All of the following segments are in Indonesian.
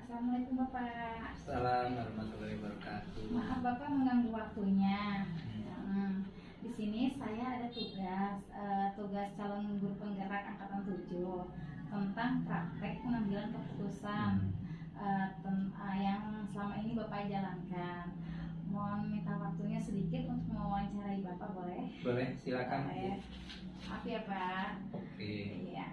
Assalamualaikum Bapak. Assalamualaikum warahmatullahi wabarakatuh. Maaf Bapak mengganggu waktunya. Di sini saya ada tugas calon guru penggerak angkatan 7 tentang praktek pengambilan keputusan yang selama ini Bapak jalankan. Mohon minta waktunya sedikit untuk mewawancarai Bapak, boleh? Boleh, silakan. Boleh. Maaf ya Pak. Oke. Iya.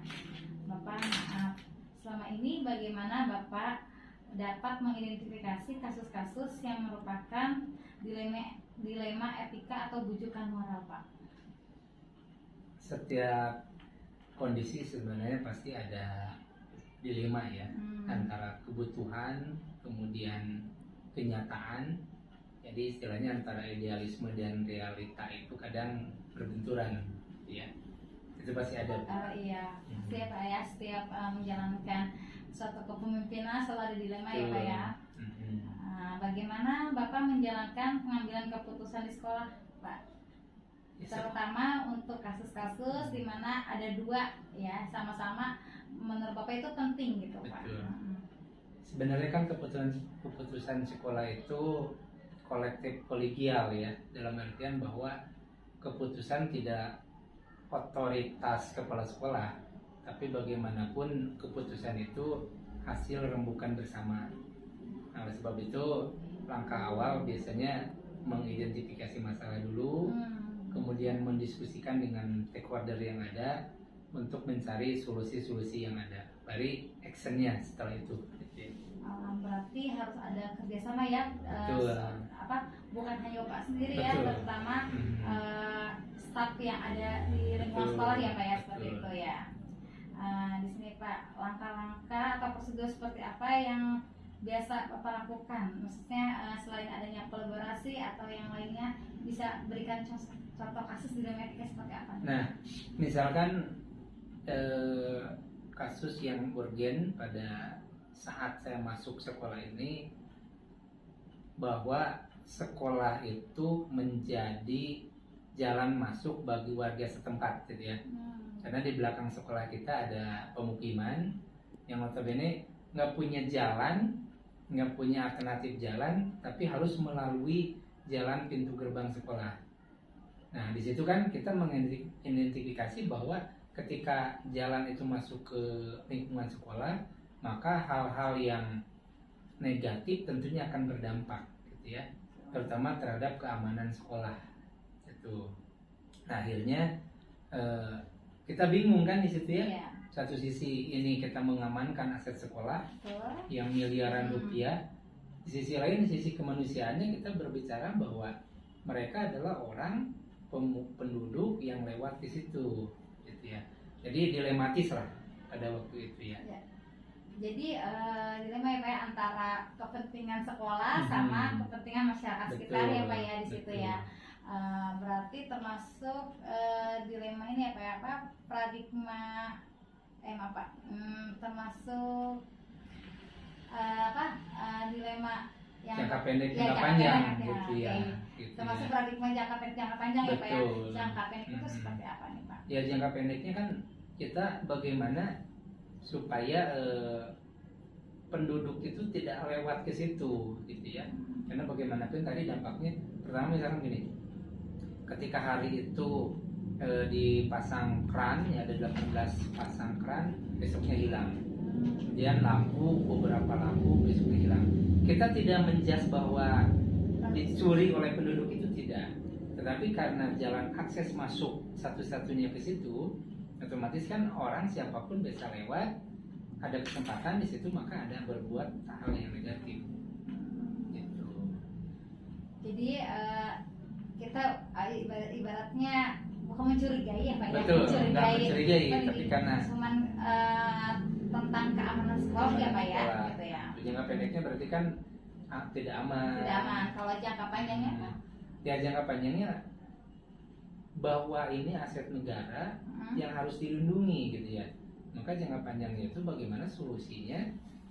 Bapak maaf. Selama ini bagaimana Bapak dapat mengidentifikasi kasus-kasus yang merupakan dilema etika atau bujukan moral, Pak? Setiap kondisi sebenarnya pasti ada dilema ya, antara kebutuhan kemudian kenyataan. Jadi istilahnya antara idealisme dan realita itu kadang berbenturan, ya. Itu pasti ada. Iya, setiap setiap menjalankan suatu kepemimpinan selalu ada dilema ya Pak ya. Bagaimana Bapak menjalankan pengambilan keputusan di sekolah, Pak? Terutama untuk kasus-kasus di mana ada dua ya sama-sama menurut Bapak itu penting gitu, Pak. Sebenarnya kan keputusan sekolah itu kolektif kolegial ya, dalam artian bahwa keputusan tidak otoritas kepala sekolah, tapi bagaimanapun keputusan itu hasil rembukan bersama. Nah, oleh sebab itu langkah awal biasanya mengidentifikasi masalah dulu, kemudian mendiskusikan dengan stakeholder yang ada untuk mencari solusi-solusi yang ada. Baru actionnya setelah itu. Berarti harus ada kerjasama ya. Bukan hanya Bapak sendiri. Betul. Ya, terutama staf yang ada di lingkungan sekolah ya Pak ya, seperti itu ya. Di sini Pak, langkah-langkah atau prosedur seperti apa yang biasa Bapak lakukan? Maksudnya selain adanya kolaborasi atau yang lainnya, bisa berikan contoh kasus dilema etika seperti apa? Nah, misalkan kasus yang urgen pada saat saya masuk sekolah ini, bahwa sekolah itu menjadi jalan masuk bagi warga setempat gitu ya. Karena di belakang sekolah kita ada pemukiman yang notabene nggak punya jalan, nggak punya alternatif jalan, tapi harus melalui jalan pintu gerbang sekolah. Nah, di situ kan kita mengidentifikasi bahwa ketika jalan itu masuk ke lingkungan sekolah, maka hal-hal yang negatif tentunya akan berdampak gitu ya, terutama terhadap keamanan sekolah itu. Nah, akhirnya kita bingung kan di situ ya. Yeah. Satu sisi ini kita mengamankan aset sekolah yang miliaran rupiah, di sisi lain, di sisi kemanusiaannya kita berbicara bahwa mereka adalah orang penduduk yang lewat di situ gitu ya. Jadi dilematis lah pada waktu itu ya. Yeah. Jadi dilema ya Pak ya, antara kepentingan sekolah sama kepentingan masyarakat sekitar ya Pak ya di situ ya. Berarti termasuk dilema ini ya Pak ya, paradigma termasuk dilema yang jangka pendek, jangka panjang gitu ya. Gitu termasuk paradigma jangka panjang ya Pak ya. Jangka pendek itu seperti apa nih Pak? Ya, jangka pendeknya kan kita bagaimana supaya penduduk itu tidak lewat ke situ gitu ya. Karena bagaimanapun tadi dampaknya, pertama misalkan gini, ketika hari itu dipasang kran ya, ada 18 pasang kran, besoknya hilang. Kemudian beberapa lampu besoknya hilang. Kita tidak menjudge bahwa dicuri oleh penduduk itu, tidak. Tetapi karena jalan akses masuk satu-satunya ke situ, otomatis kan orang siapapun bisa lewat, ada kesempatan di situ, maka ada berbuat hal yang negatif. Gitu. Jadi kita ibaratnya bukan mencurigai ya Pak ya. Betul, nggak mencurigai, tapi karena cuman tentang keamanan sekolah ya Pak ya, gitu ya. Jangka pendeknya berarti kan tidak aman. Tidak aman. Kalau jangka panjangnya Pak? Ya, jangka panjangnya bahwa ini aset negara yang harus dilindungi gitu ya. Maka jangka panjangnya itu bagaimana solusinya,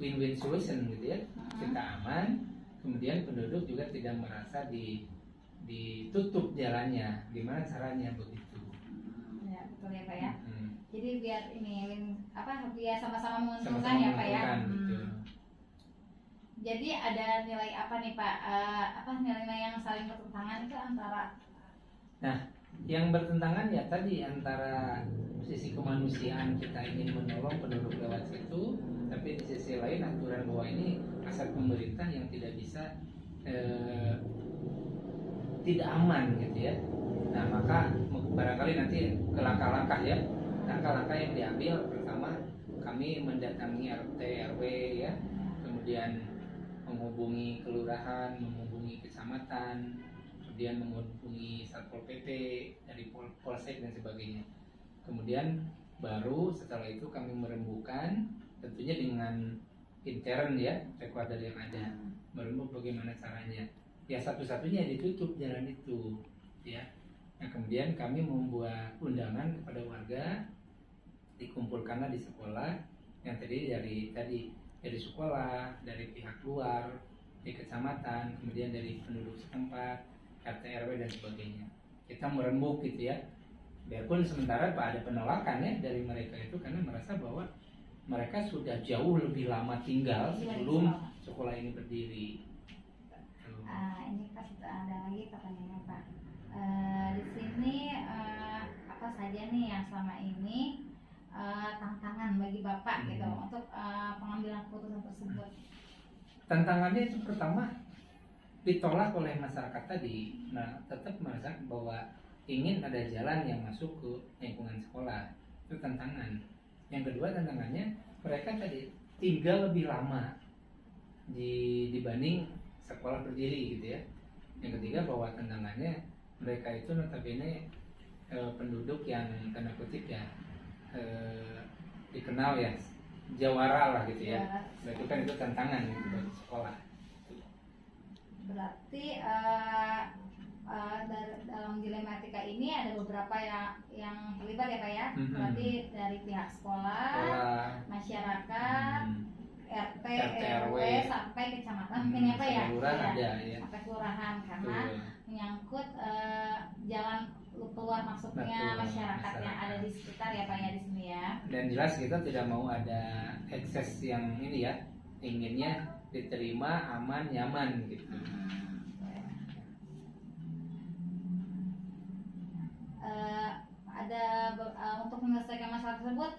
win-win solution gitu ya. Kita aman, kemudian penduduk juga tidak merasa ditutup jalannya. Gimana caranya begitu? Ya, betul ya Pak ya. Jadi biar ini biar sama-sama menguntungkan ya Pak ya. Jadi ada nilai apa nih Pak? Apa nilai-nilai yang saling bertentangan itu antara? Nah, yang bertentangan ya tadi antara sisi kemanusiaan, kita ingin menolong penduduk lewat situ, tapi di sisi lain aturan bahwa ini aset pemerintah yang tidak bisa tidak aman gitu ya. Nah, maka barangkali nanti ke langkah-langkah ya, langkah-langkah yang diambil. Pertama, kami mendatangi RT RW ya, kemudian menghubungi kelurahan, menghubungi kecamatan, kemudian menghubungi Satpol PP dari Polsek dan sebagainya. Kemudian baru setelah itu kami merembukan, tentunya dengan intern ya, recorder yang ada, merembuk bagaimana caranya. Ya satu-satunya ditutup jalan itu ya. Nah, kemudian kami membuat undangan kepada warga, dikumpulkanlah di sekolah yang terdiri dari sekolah, dari pihak luar, di kecamatan, kemudian dari penduduk setempat, RT RW dan sebagainya. Kita merembuk gitu ya. Biarpun sementara Pak ada penolakan ya dari mereka itu, karena merasa bahwa mereka sudah jauh lebih lama tinggal sebelum sekolah ini berdiri. Ini Pak, ada lagi pertanyaannya Pak. Di sini apa saja nih yang selama ini tantangan bagi Bapak gitu untuk pengambilan keputusan tersebut? Tantangannya itu pertama ditolak oleh masyarakat tadi. Nah, tetap merasa bahwa ingin ada jalan yang masuk ke lingkungan sekolah, itu tantangan. Yang kedua tantangannya, mereka tadi tinggal lebih lama dibanding sekolah berdiri gitu ya. Yang ketiga bahwa tantangannya, mereka itu notabene penduduk yang tanda kutip ya dikenal ya jawara lah gitu ya. Berarti kan itu tantangan gitu bagi sekolah. Berarti dalam dilematika ini ada beberapa yang terlibat ya Pak ya. Berarti dari pihak sekolah, masyarakat, RT RW sampai kecamatan mungkin ya Pak ya. Ada, ya. Sampai kelurahan, karena menyangkut jalan keluar masuknya masyarakat yang ada di sekitar ya Pak ya di sini ya. Dan jelas kita tidak mau ada ekses yang ini ya, inginnya diterima aman nyaman gitu. Ada untuk menyelesaikan masalah tersebut,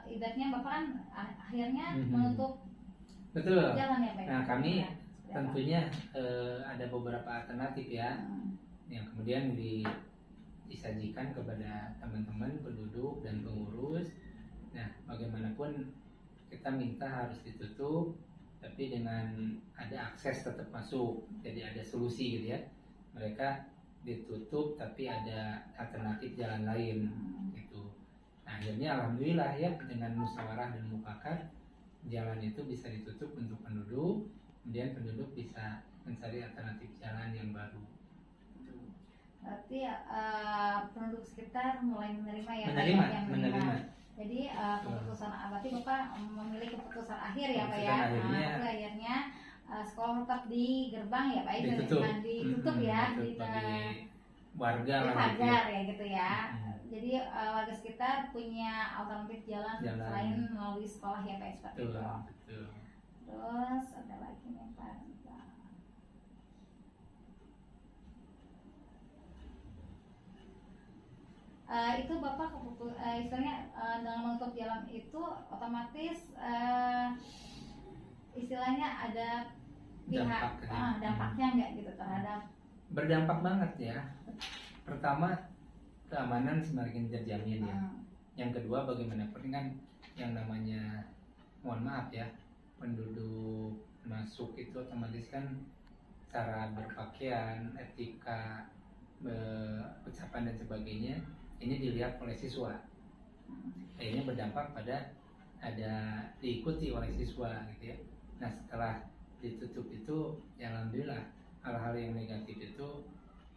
ibaratnya Bapak kan akhirnya menutup jalan ya Pak. Nah, kami tentunya ada beberapa alternatif ya, yang kemudian disajikan kepada teman-teman penduduk dan pengurus. Nah, bagaimanapun kita minta harus ditutup, tapi dengan ada akses tetap masuk, jadi ada solusi gitu ya. Mereka ditutup tapi ada alternatif jalan lain gitu. Nah, akhirnya alhamdulillah ya, dengan musyawarah dan mufakat jalan itu bisa ditutup untuk penduduk, kemudian penduduk bisa mencari alternatif jalan yang baru. Berarti penduduk sekitar mulai menerima ya menerima. Jadi keputusan berarti Bapak memilih keputusan akhir ya Pak ya. Akhirnya sekolah tetap di gerbang ya Pak, ditutup ya di warga pagar ya gitu ya. Jadi warga sekitar punya alternatif jalan selain melalui sekolah ya Pak, seperti itu. Terus ada lagi nih Pak. Itu Bapak istilahnya dengan menutup jalan itu otomatis istilahnya ada pihak dampaknya enggak gitu terhadap? Berdampak banget ya. Pertama, keamanan semakin terjamin ya. Yang kedua, bagaimanapun kan yang namanya, mohon maaf ya, penduduk masuk itu otomatis kan cara berpakaian, etika, ucapan dan sebagainya ini dilihat oleh siswa. Akhirnya berdampak pada ada diikuti oleh siswa gitu ya. Nah, setelah ditutup itu ya alhamdulillah hal-hal yang negatif itu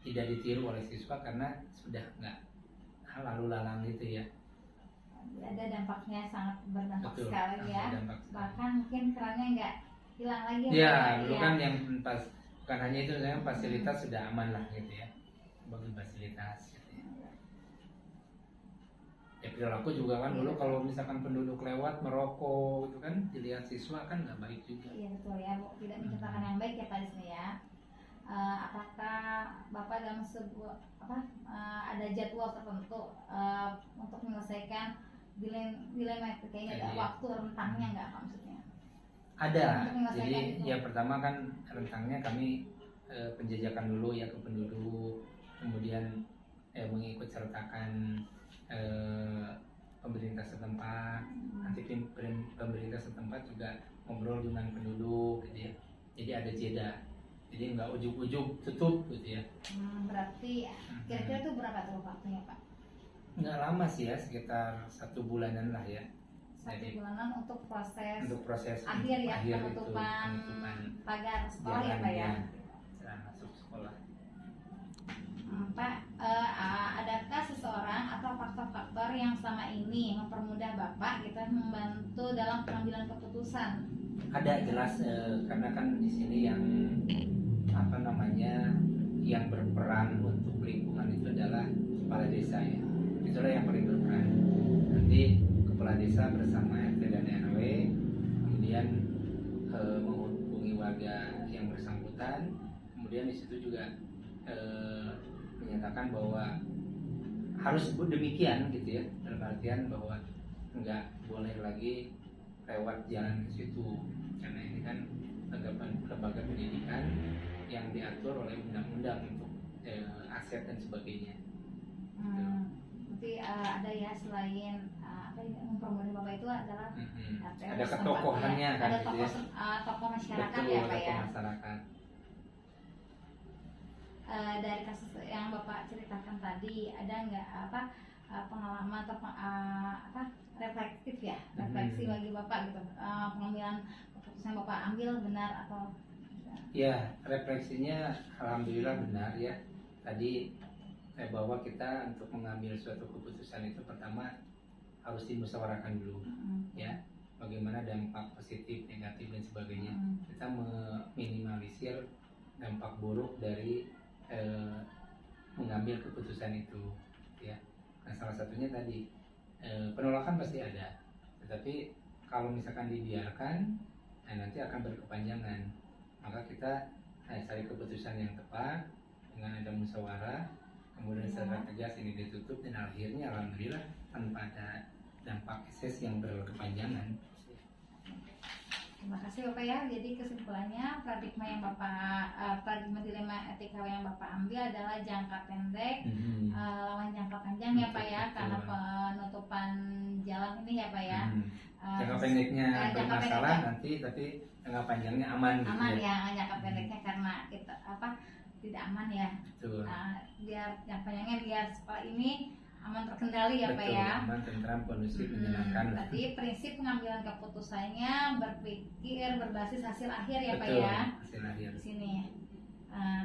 tidak ditiru oleh siswa karena sudah nggak lalu lalang gitu ya. Ada dampaknya, sangat berdampak sekali ya. Bahkan mungkin kerannya nggak hilang lagi ya. Dulu kan yang bukan hanya itu, fasilitas sudah aman lah gitu ya, bagi fasilitas gitu ya. Ya perilaku juga kan Iya, dulu betul. kalau misalkan penduduk lewat merokok gitu kan dilihat siswa kan nggak baik juga. Iya betul ya, Bu. Tidak menciptakan yang baik ya Pak di sini ya. Apakah Bapak dalam sebuah ada jadwal tertentu untuk menyelesaikan dilema etika ini, ada Iya. waktu rentangnya nggak Pak maksudnya? Ada, Untuk menyelesaikan jadi itu. ya pertama kan rentangnya kami penjajakan dulu ya ke penduduk, kemudian mengikut sertakan pemerintah setempat, nanti pemerintah setempat juga ngobrol dengan penduduk gitu ya, jadi ada jeda, jadi nggak ujuk-ujuk tutup gitu ya. Berarti kira-kira itu berapa tuh waktunya Pak? Nggak lama sih ya, sekitar 1 bulanan lah ya. 1 Jadi, bulanan untuk proses akhir ya, itu, penutupan pagar sekolah ya jalan Pak ya. jalan masuk sekolah. Pak, adakah seseorang atau faktor-faktor yang selama ini mempermudah Bapak gitu membantu dalam pengambilan keputusan? Ada jelas, karena kan di sini yang yang berperan untuk lingkungan itu adalah kepala desa ya. Itulah yang paling berperan. Nanti kepala desa bersama RT dan RW kemudian menghubungi warga yang bersangkutan, kemudian di situ juga menyatakan bahwa harus demikian gitu ya, dalam artian bahwa nggak boleh lagi lewat jalan ke situ, karena ini kan lembaga pendidikan yang diatur oleh undang-undang untuk aset dan sebagainya. Berarti ada ya, selain yang mempermudah Bapak itu adalah Ada ketokohannya kan ada gitu ya. tokoh masyarakat Betul, ya Pak tokoh ya. masyarakat. Dari kasus yang Bapak ceritakan tadi, ada nggak pengalaman atau reflektif ya, refleksi bagi Bapak gitu, pengambilan keputusan yang Bapak ambil benar atau Ya, refleksinya alhamdulillah benar ya. Tadi bahwa kita untuk mengambil suatu keputusan itu pertama harus dimusyawarahkan dulu ya, bagaimana dampak positif, negatif dan sebagainya. Kita meminimalisir dampak buruk dari mengambil keputusan itu ya. Nah, salah satunya tadi penolakan pasti ada, tetapi kalau misalkan dibiarkan, nah nanti akan berkepanjangan. Maka kita cari keputusan yang tepat dengan ada musyawarah, kemudian secara tegas ini ditutup, dan akhirnya alhamdulillah tanpa ada dampak ekses yang berkepanjangan. Terima kasih Bapak ya. Jadi kesimpulannya paradigma dilema etika yang Bapak ambil adalah jangka pendek lawan jangka panjang ya Pak ya, karena penutupan jalan ini ya Pak ya. Jangka pendeknya bermasalah nanti, tapi jangka panjangnya aman gitu aman ya, jangka pendeknya karena kita tidak aman ya. Betul. Biar jangka panjangnya biar sekolah ini aman terkendali ya Pak ya. Aman, tentram, kondusif, menyenangkan. Berarti prinsip pengambilan keputusannya berpikir berbasis hasil akhir ya Pak Betul, ya. hasil akhir. Di sini.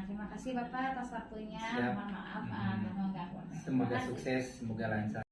Terima kasih Bapak atas waktunya. Siap. Mohon maaf mengganggu. Semoga sukses, semoga lancar.